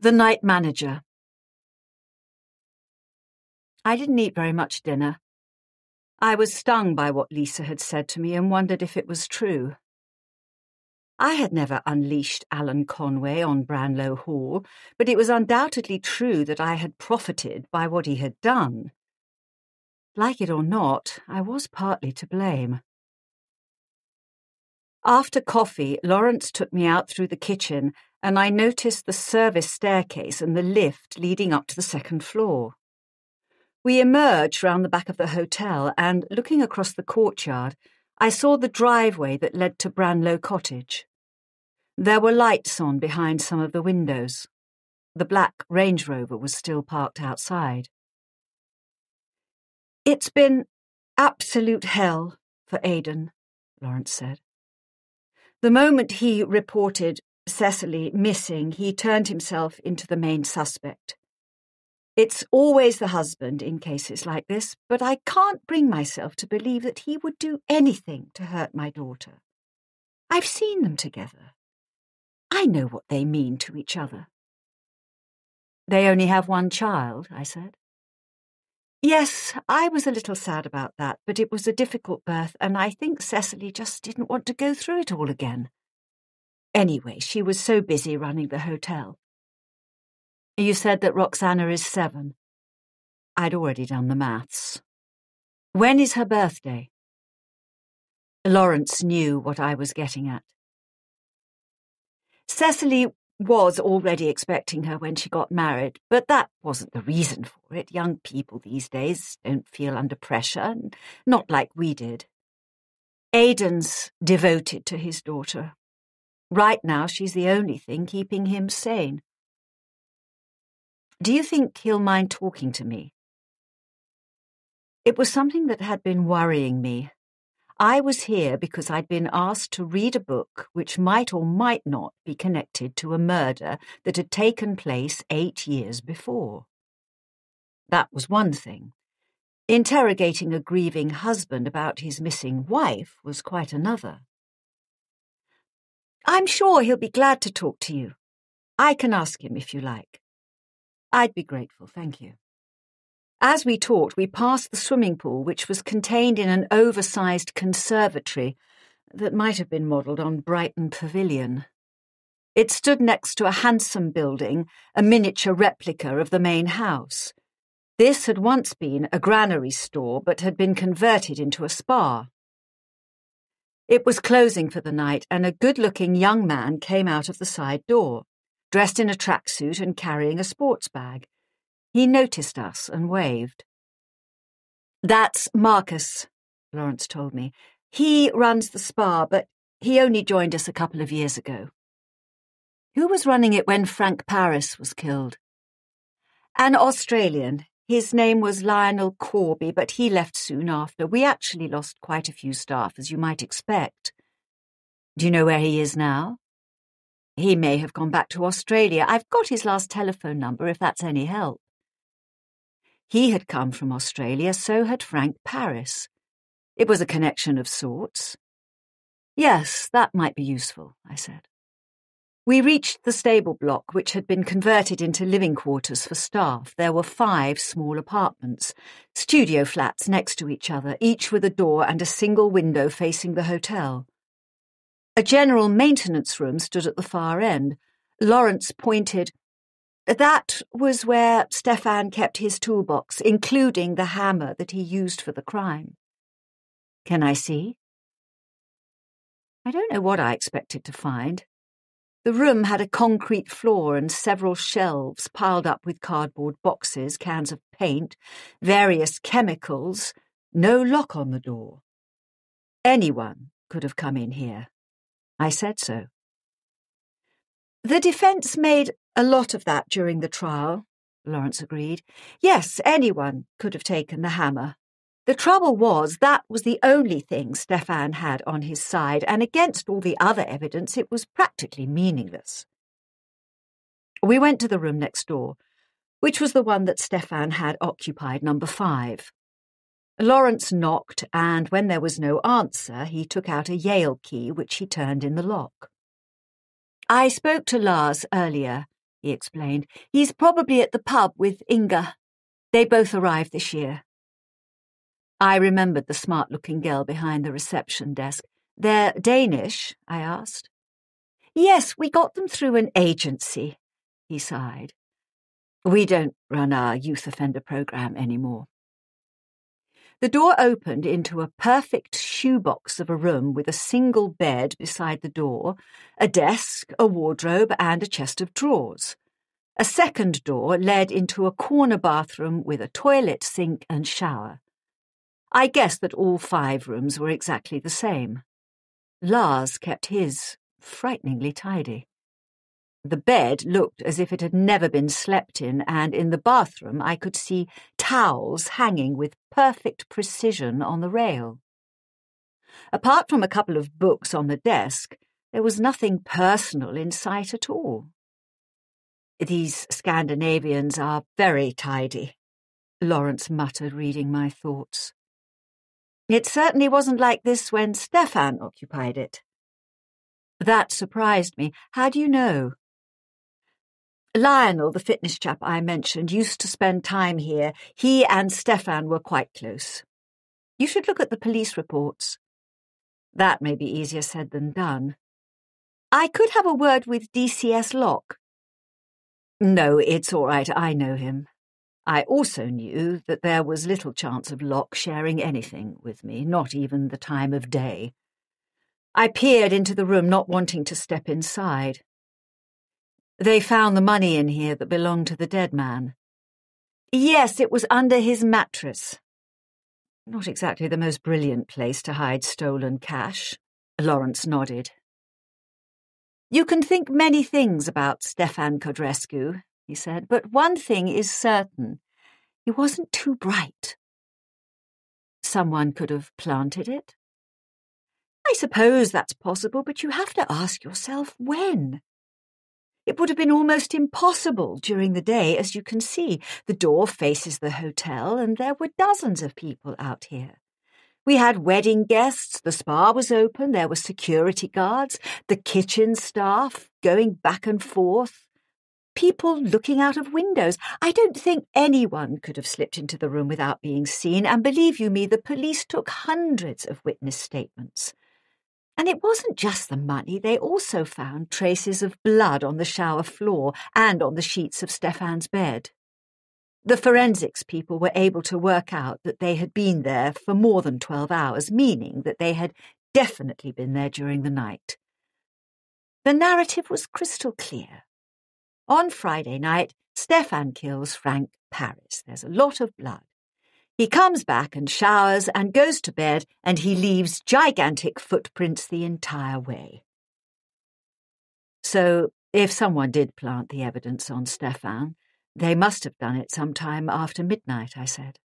The Night Manager. I didn't eat very much dinner. I was stung by what Lisa had said to me and wondered if it was true. I had never unleashed Alan Conway on Branlow Hall, but it was undoubtedly true that I had profited by what he had done. Like it or not, I was partly to blame. After coffee, Lawrence took me out through the kitchen, and I noticed the service staircase and the lift leading up to the second floor. We emerged round the back of the hotel, and, looking across the courtyard, I saw the driveway that led to Branlow Cottage. There were lights on behind some of the windows. The black Range Rover was still parked outside. "It's been absolute hell for Aidan," Lawrence said. The moment he reported Cecily missing, he turned himself into the main suspect. It's always the husband in cases like this, but I can't bring myself to believe that he would do anything to hurt my daughter. I've seen them together. I know what they mean to each other. "They only have one child," I said. "Yes, I was a little sad about that, but it was a difficult birth, and I think Cecily just didn't want to go through it all again. Anyway, she was so busy running the hotel." "You said that Roxana is 7. I'd already done the maths. When is her birthday?" Lawrence knew what I was getting at. Cecily was already expecting her when she got married, but that wasn't the reason for it. Young people these days don't feel under pressure, not like we did. Aidan's devoted to his daughter. Right now, she's the only thing keeping him sane. "Do you think he'll mind talking to me?" It was something that had been worrying me. I was here because I'd been asked to read a book which might or might not be connected to a murder that had taken place 8 years before. That was one thing. Interrogating a grieving husband about his missing wife was quite another. "I'm sure he'll be glad to talk to you. I can ask him if you like." "I'd be grateful, thank you." As we talked, we passed the swimming pool, which was contained in an oversized conservatory that might have been modelled on Brighton Pavilion. It stood next to a handsome building, a miniature replica of the main house. This had once been a granary store, but had been converted into a spa. It was closing for the night, and a good-looking young man came out of the side door, dressed in a tracksuit and carrying a sports bag. He noticed us and waved. "That's Marcus," Lawrence told me. "He runs the spa, but he only joined us a couple of years ago." "Who was running it when Frank Paris was killed?" "An Australian. His name was Lionel Corby, but he left soon after. We actually lost quite a few staff, as you might expect." "Do you know where he is now?" "He may have gone back to Australia. I've got his last telephone number, if that's any help." He had come from Australia, so had Frank Paris. It was a connection of sorts. "Yes, that might be useful," I said. We reached the stable block, which had been converted into living quarters for staff. There were 5 small apartments, studio flats next to each other, each with a door and a single window facing the hotel. A general maintenance room stood at the far end. Lawrence pointed. "That was where Stefan kept his toolbox, including the hammer that he used for the crime." "Can I see?" I don't know what I expected to find. The room had a concrete floor and several shelves piled up with cardboard boxes, cans of paint, various chemicals, no lock on the door. Anyone could have come in here. I said so. "The defence made a lot of that during the trial," Lawrence agreed. "Yes, anyone could have taken the hammer. The trouble was that was the only thing Stefan had on his side, and against all the other evidence it was practically meaningless." We went to the room next door, which was the one that Stefan had occupied, number 5. Lawrence knocked, and when there was no answer, he took out a Yale key, which he turned in the lock. "I spoke to Lars earlier," he explained. He's probably at the pub with Inga. They both arrived this year. I remembered the smart-looking girl behind the reception desk. They're Danish? I asked. Yes, we got them through an agency, he sighed. We don't run our youth offender program anymore. The door opened into a perfect shoebox of a room with a single bed beside the door, a desk, a wardrobe, and a chest of drawers. A second door led into a corner bathroom with a toilet, sink, and shower. I guessed that all 5 rooms were exactly the same. Lars kept his frighteningly tidy. The bed looked as if it had never been slept in, and in the bathroom I could see towels hanging with perfect precision on the rail. Apart from a couple of books on the desk, there was nothing personal in sight at all. These Scandinavians are very tidy, Lawrence muttered, reading my thoughts. It certainly wasn't like this when Stefan occupied it. That surprised me. How do you know? Lionel, the fitness chap I mentioned, used to spend time here. He and Stefan were quite close. You should look at the police reports. That may be easier said than done. I could have a word with DCS Locke. No, it's all right, I know him. I also knew that there was little chance of Locke sharing anything with me, not even the time of day. I peered into the room, not wanting to step inside. They found the money in here that belonged to the dead man. Yes, it was under his mattress. Not exactly the most brilliant place to hide stolen cash. Lawrence nodded. You can think many things about Stefan Codrescu, he said, but one thing is certain. He wasn't too bright. Someone could have planted it? I suppose that's possible, but you have to ask yourself when. It would have been almost impossible during the day, as you can see. The door faces the hotel, and there were dozens of people out here. We had wedding guests, the spa was open, there were security guards, the kitchen staff going back and forth, people looking out of windows. I don't think anyone could have slipped into the room without being seen, and believe you me, the police took hundreds of witness statements. And it wasn't just the money, they also found traces of blood on the shower floor and on the sheets of Stefan's bed. The forensics people were able to work out that they had been there for more than 12 hours, meaning that they had definitely been there during the night. The narrative was crystal clear. On Friday night, Stefan kills Frank Paris. There's a lot of blood. He comes back and showers and goes to bed, and he leaves gigantic footprints the entire way. So, if someone did plant the evidence on Stefan, they must have done it sometime after midnight, I said.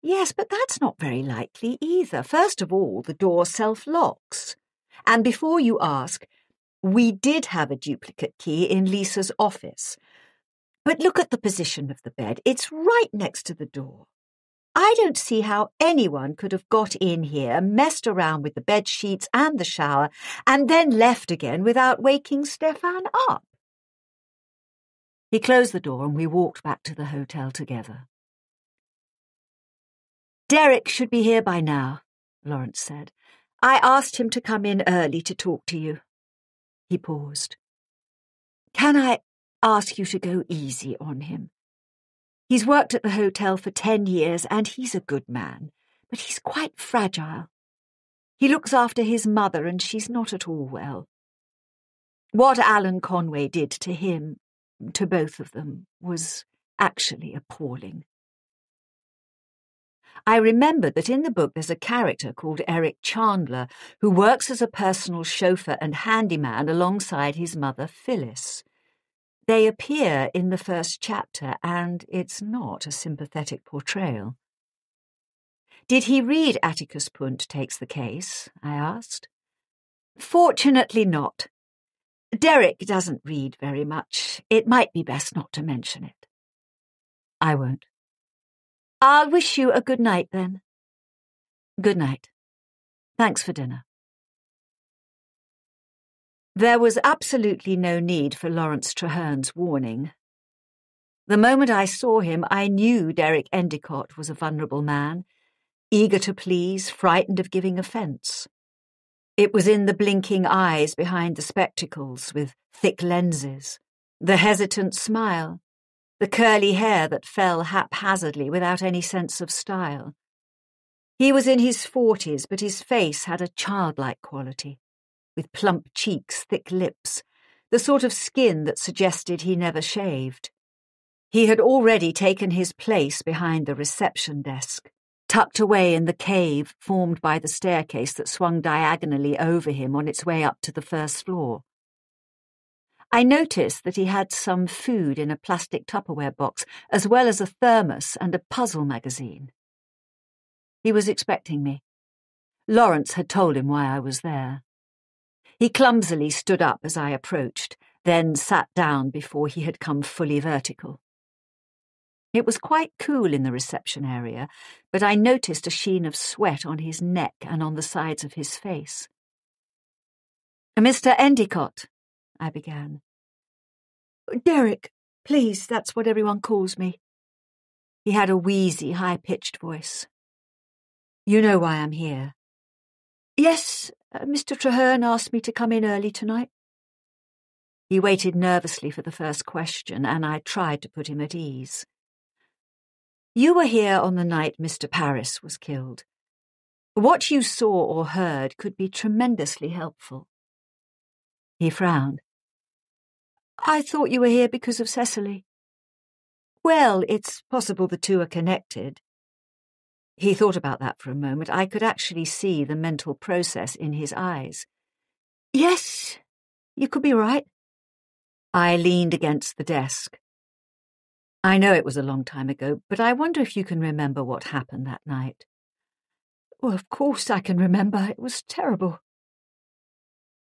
Yes, but that's not very likely either. First of all, the door self-locks. And before you ask, we did have a duplicate key in Lisa's office. But look at the position of the bed. It's right next to the door. I don't see how anyone could have got in here, messed around with the bed sheets and the shower, and then left again without waking Stefan up. He closed the door and we walked back to the hotel together. Derek should be here by now, Lawrence said. I asked him to come in early to talk to you. He paused. Can I ask you to go easy on him? He's worked at the hotel for 10 years and he's a good man, but he's quite fragile. He looks after his mother and she's not at all well. What Alan Conway did to him, to both of them, was actually appalling. I remembered that in the book there's a character called Eric Chandler who works as a personal chauffeur and handyman alongside his mother Phyllis. They appear in the first chapter, and it's not a sympathetic portrayal. Did he read Atticus Punt Takes the Case? I asked. Fortunately not. Derek doesn't read very much. It might be best not to mention it. I won't. I'll wish you a good night, then. Good night. Thanks for dinner. There was absolutely no need for Lawrence Treherne's warning. The moment I saw him, I knew Derek Endicott was a vulnerable man, eager to please, frightened of giving offence. It was in the blinking eyes behind the spectacles with thick lenses, the hesitant smile, the curly hair that fell haphazardly without any sense of style. He was in his 40s, but his face had a childlike quality, with plump cheeks, thick lips, the sort of skin that suggested he never shaved. He had already taken his place behind the reception desk, tucked away in the cave formed by the staircase that swung diagonally over him on its way up to the first floor. I noticed that he had some food in a plastic Tupperware box, as well as a thermos and a puzzle magazine. He was expecting me. Lawrence had told him why I was there. He clumsily stood up as I approached, then sat down before he had come fully vertical. It was quite cool in the reception area, but I noticed a sheen of sweat on his neck and on the sides of his face. "Mr. Endicott," I began. "Derek, please, that's what everyone calls me." He had a wheezy, high-pitched voice. "You know why I'm here." "Yes, Mr. Treherne asked me to come in early tonight." He waited nervously for the first question, and I tried to put him at ease. "You were here on the night Mr. Paris was killed. What you saw or heard could be tremendously helpful." He frowned. "I thought you were here because of Cecily." "Well, it's possible the two are connected." He thought about that for a moment. I could actually see the mental process in his eyes. "Yes, you could be right." I leaned against the desk. "I know it was a long time ago, but I wonder if you can remember what happened that night." "Well, of course I can remember. It was terrible."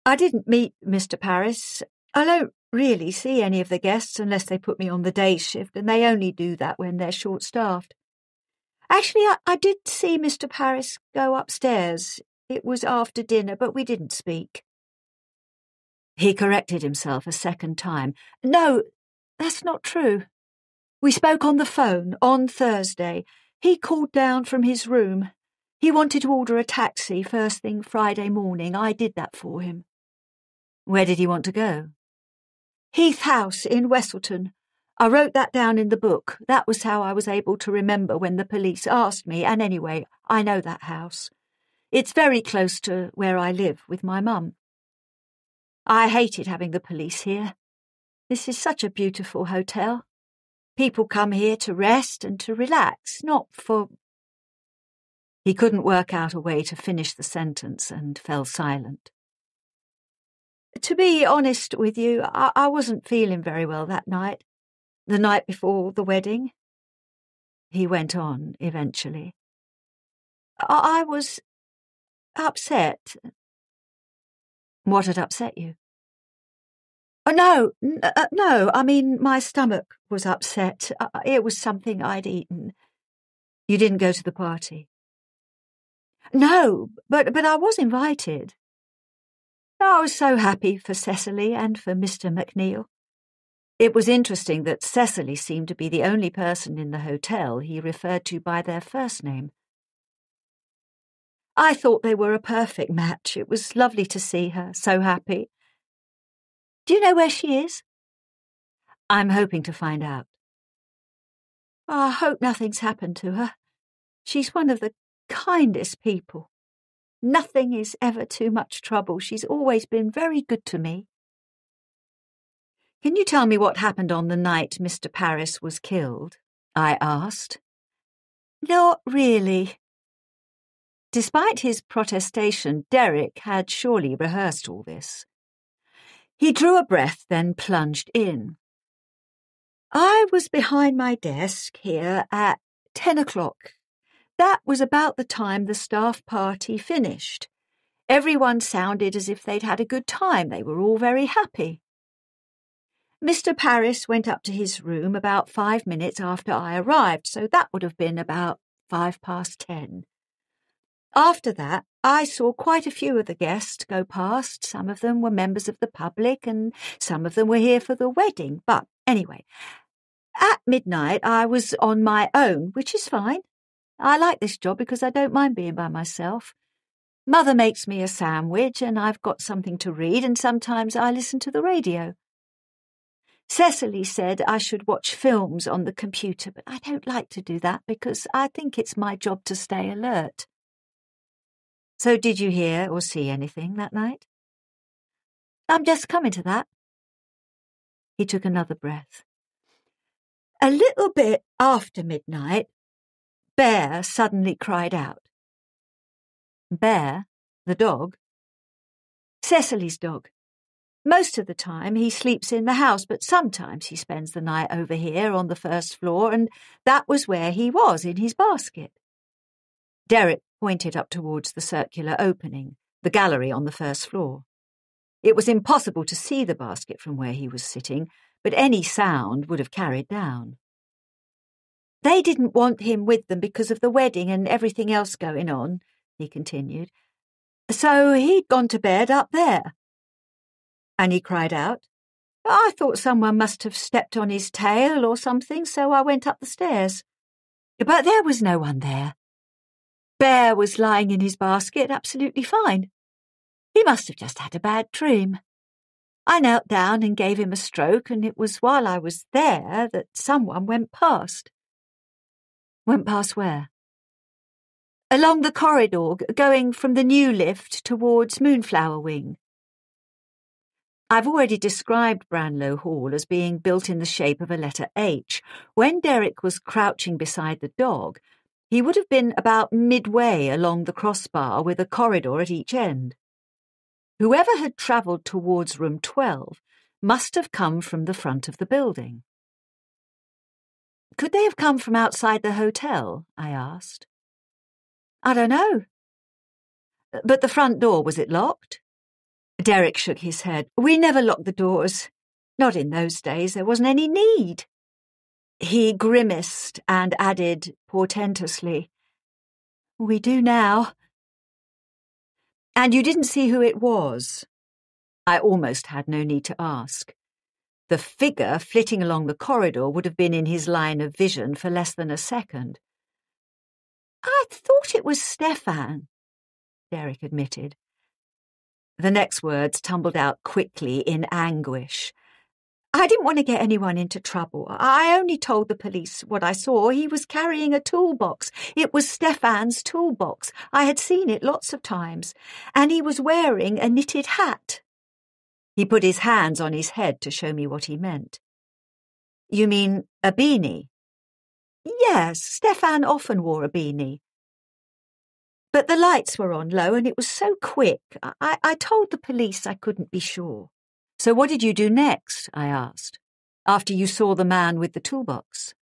"I didn't meet Mr. Paris. I don't really see any of the guests unless they put me on the day shift, and they only do that when they're short-staffed. Actually, I did see Mr. Paris go upstairs. It was after dinner, but we didn't speak." He corrected himself a second time. "No, that's not true. We spoke on the phone on Thursday. He called down from his room. He wanted to order a taxi first thing Friday morning. I did that for him." "Where did he want to go?" "Heath House in Westleton. I wrote that down in the book. That was how I was able to remember when the police asked me, and anyway, I know that house. It's very close to where I live with my mum. I hated having the police here. This is such a beautiful hotel. People come here to rest and to relax, not for—" He couldn't work out a way to finish the sentence and fell silent. "To be honest with you, I wasn't feeling very well that night. The night before the wedding," he went on eventually. "I was upset." "What had upset you?" No, I mean, my stomach was upset. It was something I'd eaten." "You didn't go to the party?" "No, but I was invited. I was so happy for Cecily and for Mr. McNeil." It was interesting that Cecily seemed to be the only person in the hotel he referred to by their first name. "I thought they were a perfect match. It was lovely to see her, so happy." "Do you know where she is?" "I'm hoping to find out." "I hope nothing's happened to her. She's one of the kindest people. Nothing is ever too much trouble. She's always been very good to me." "Can you tell me what happened on the night Mr. Paris was killed?" I asked. "Not really." Despite his protestation, Derek had surely rehearsed all this. He drew a breath, then plunged in. "I was behind my desk here at 10 o'clock. That was about the time the staff party finished. Everyone sounded as if they'd had a good time. They were all very happy. Mr. Paris went up to his room about 5 minutes after I arrived, so that would have been about 10:05. After that, I saw quite a few of the guests go past. Some of them were members of the public and some of them were here for the wedding. But anyway, at midnight I was on my own, which is fine. I like this job because I don't mind being by myself. Mother makes me a sandwich and I've got something to read, and sometimes I listen to the radio. Cecily said I should watch films on the computer, but I don't like to do that because I think it's my job to stay alert. So did you hear or see anything that night? I'm just coming to that. He took another breath. A little bit after midnight, Bear suddenly cried out. Bear? The dog? Cecily's dog. Most of the time he sleeps in the house, but sometimes he spends the night over here on the first floor, and that was where he was, in his basket. Derek pointed up towards the circular opening, the gallery on the first floor. It was impossible to see the basket from where he was sitting, but any sound would have carried down. They didn't want him with them because of the wedding and everything else going on, he continued. So he'd gone to bed up there. And he cried out, I thought someone must have stepped on his tail or something, so I went up the stairs. But there was no one there. Bear was lying in his basket, absolutely fine. He must have just had a bad dream. I knelt down and gave him a stroke, and it was while I was there that someone went past. Went past where? Along the corridor, going from the new lift towards Moonflower Wing. I've already described Branlow Hall as being built in the shape of a letter H. When Derek was crouching beside the dog, he would have been about midway along the crossbar with a corridor at each end. Whoever had travelled towards room 12 must have come from the front of the building. Could they have come from outside the hotel? I asked. I don't know. But the front door, was it locked? Derek shook his head. We never locked the doors. Not in those days. There wasn't any need. He grimaced and added portentously, We do now. And you didn't see who it was? I almost had no need to ask. The figure flitting along the corridor would have been in his line of vision for less than a second. I thought it was Stefan, Derek admitted. The next words tumbled out quickly in anguish. I didn't want to get anyone into trouble. I only told the police what I saw. He was carrying a toolbox. It was Stefan's toolbox. I had seen it lots of times. And he was wearing a knitted hat. He put his hands on his head to show me what he meant. You mean a beanie? Yes, Stefan often wore a beanie. But the lights were on low and it was so quick. I told the police I couldn't be sure. So what did you do next? I asked, after you saw the man with the toolbox.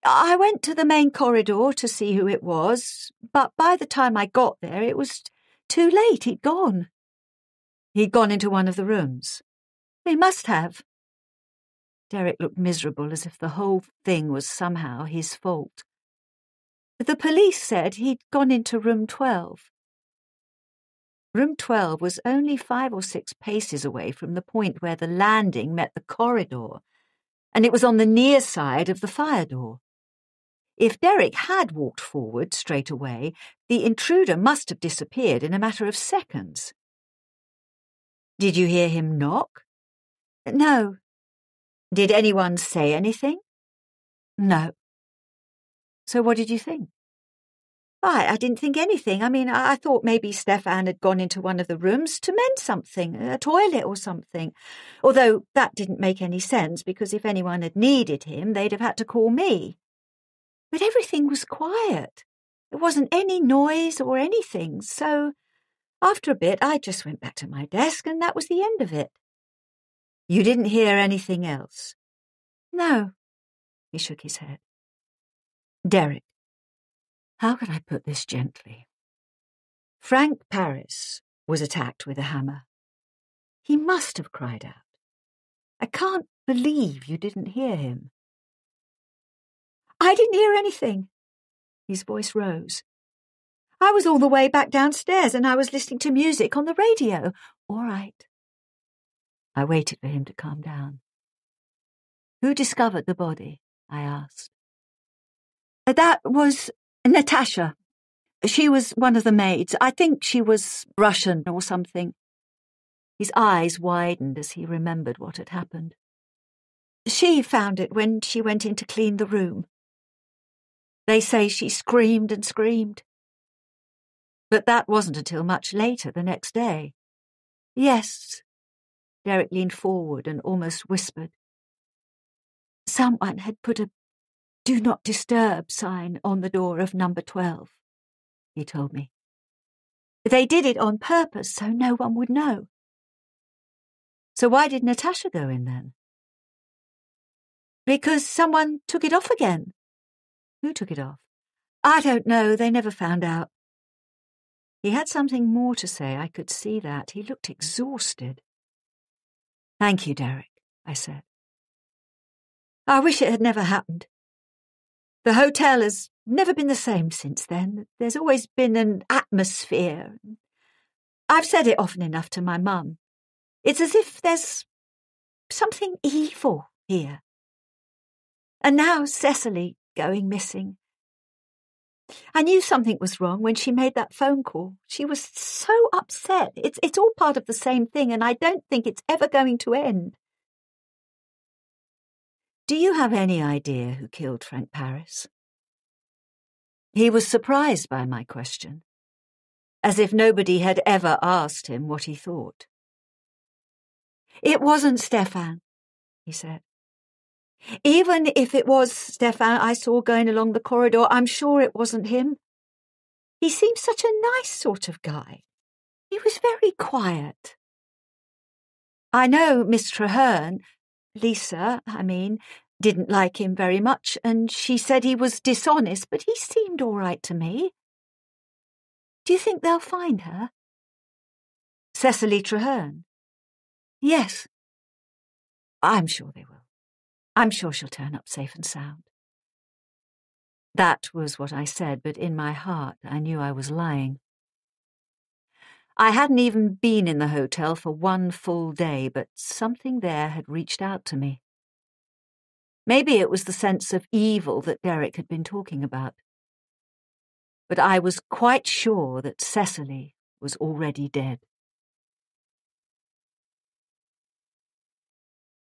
I went to the main corridor to see who it was, but by the time I got there it was too late. He'd gone. He'd gone into one of the rooms. He must have. Derek looked miserable, as if the whole thing was somehow his fault. The police said he'd gone into room 12. Room 12 was only 5 or 6 paces away from the point where the landing met the corridor, and it was on the near side of the fire door. If Derek had walked forward straight away, the intruder must have disappeared in a matter of seconds. Did you hear him knock? No. Did anyone say anything? No. So what did you think? I didn't think anything. I thought maybe Stefan had gone into one of the rooms to mend something, a toilet or something. Although that didn't make any sense, because if anyone had needed him, they'd have had to call me. But everything was quiet. There wasn't any noise or anything, so after a bit I just went back to my desk and that was the end of it. You didn't hear anything else? No. He shook his head. Derek. How can I put this gently? Frank Paris was attacked with a hammer. He must have cried out. I can't believe you didn't hear him. I didn't hear anything. His voice rose. I was all the way back downstairs and I was listening to music on the radio. All right. I waited for him to calm down. Who discovered the body? I asked. That was Natasha. She was one of the maids. I think she was Russian or something. His eyes widened as he remembered what had happened. She found it when she went in to clean the room. They say she screamed and screamed. But that wasn't until much later, the next day. Yes. Derek leaned forward and almost whispered. Someone had put a "Do Not Disturb" sign on the door of number 12, he told me. They did it on purpose so no one would know. So why did Natasha go in then? Because someone took it off again. Who took it off? I don't know, they never found out. He had something more to say, I could see that. He looked exhausted. Thank you, Derek, I said. I wish it had never happened. The hotel has never been the same since then. There's always been an atmosphere. I've said it often enough to my mum. It's as if there's something evil here. And now Cecily going missing. I knew something was wrong when she made that phone call. She was so upset. It's all part of the same thing, and I don't think it's ever going to end. Do you have any idea who killed Frank Paris? He was surprised by my question, as if nobody had ever asked him what he thought. It wasn't Stefan, he said. Even if it was Stefan I saw going along the corridor, I'm sure it wasn't him. He seemed such a nice sort of guy. He was very quiet. I know Miss Traherne, Lisa, didn't like him very much, and she said he was dishonest, but he seemed all right to me. Do you think they'll find her? Cecily Traherne? Yes. I'm sure they will. I'm sure she'll turn up safe and sound. That was what I said, but in my heart I knew I was lying. I hadn't even been in the hotel for one full day, but something there had reached out to me. Maybe it was the sense of evil that Derek had been talking about. But I was quite sure that Cecily was already dead.